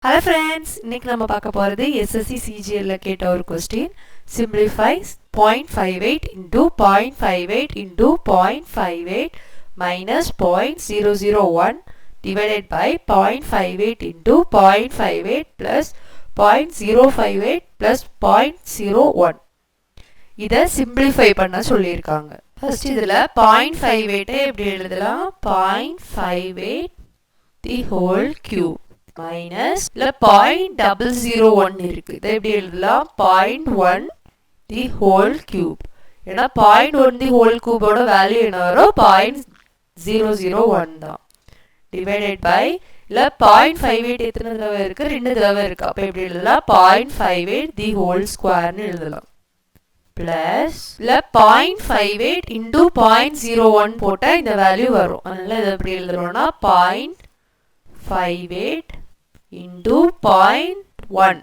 Hello friends, இன்னைக்கு நம்ம பார்க்க போறது SSC CGL ல கேட்ட ஒரு question. Simplify 0.58 into 0.58 into 0.58 minus 0.001 divided by 0.58 into 0.58 plus 0.058 plus 0.01. இதை simplify பண்ண சொல்லியிருக்காங்க. First இதுல 0.58 எப்படி எழுதலாம்? 0.58 the whole cube. minus இல்ல 0.001 இருக்கு. இதை எப்படி எழுதலாம்? 0.1 the whole cube. ஏன்னா 0.1 the whole cube ஓட வேல்யூ என்ன வரும்? 0.001 தான். divided by இல்ல 0.58 எத்தனை தடவை இருக்கு? 2 தடவை இருக்கு. அப்ப எப்படி எழுதலாம்? 0.58 the whole square னு எழுதலாம். plus இல்ல 0.58 into 0.01 போட்டா இந்த வேல்யூ வரும். அதனால இதை எப்படி எழுதுறோம்னா 0.58 into 0.1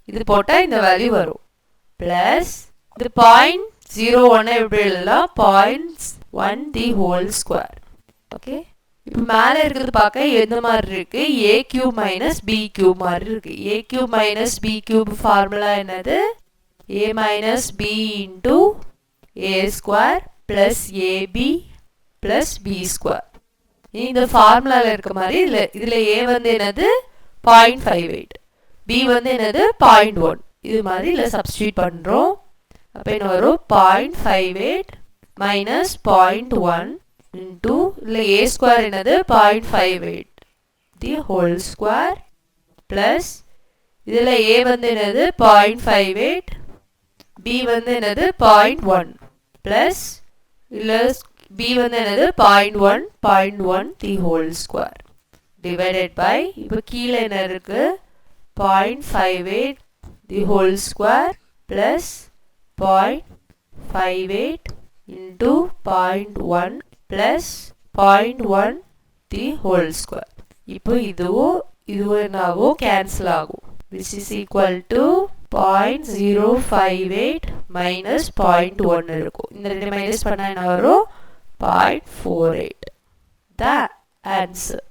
இது போட்டா இந்த வேல்யூ வரும் plus இது 0.01 எப்படி எழுதலாம் 0.1 the whole square ஓகே இப்போ மேல இருக்குது பார்க்க எந்த மாதிரி இருக்கு a cube minus b cube மாதிரி இருக்கு a cube minus b cube formula என்னது a minus b into a square plus ab plus b square இந்த ஃபார்முலால இருக்க மாதிரி இதுல a வந்து என்னது 0.58 b வந்து என்னது 0.1 இது மாதிரி இல்ல சப்ஸ்டிட்யூட் பண்றோம் அப்ப என்ன வரும் 0.58 minus 0.1 into இல்ல a square என்னது 0.58 the whole square plus இதுல a வந்து என்னது 0.58 b வந்து என்னது 0.1 plus இல்ல b வந்து என்னது 0.1 the whole square divided by இப்போ கீழ என்ன இருக்கு 0.58 the whole square plus 0.58 into 0.1 plus 0.1 the whole square இப்போ இதுவும் என்னாகும் cancel ஆகும் which is equal to 0.058 minus 0.1 இருக்கும் இந்த ரெண்டு மைனஸ் பண்ணா என்ன வரும் 0.48 the answer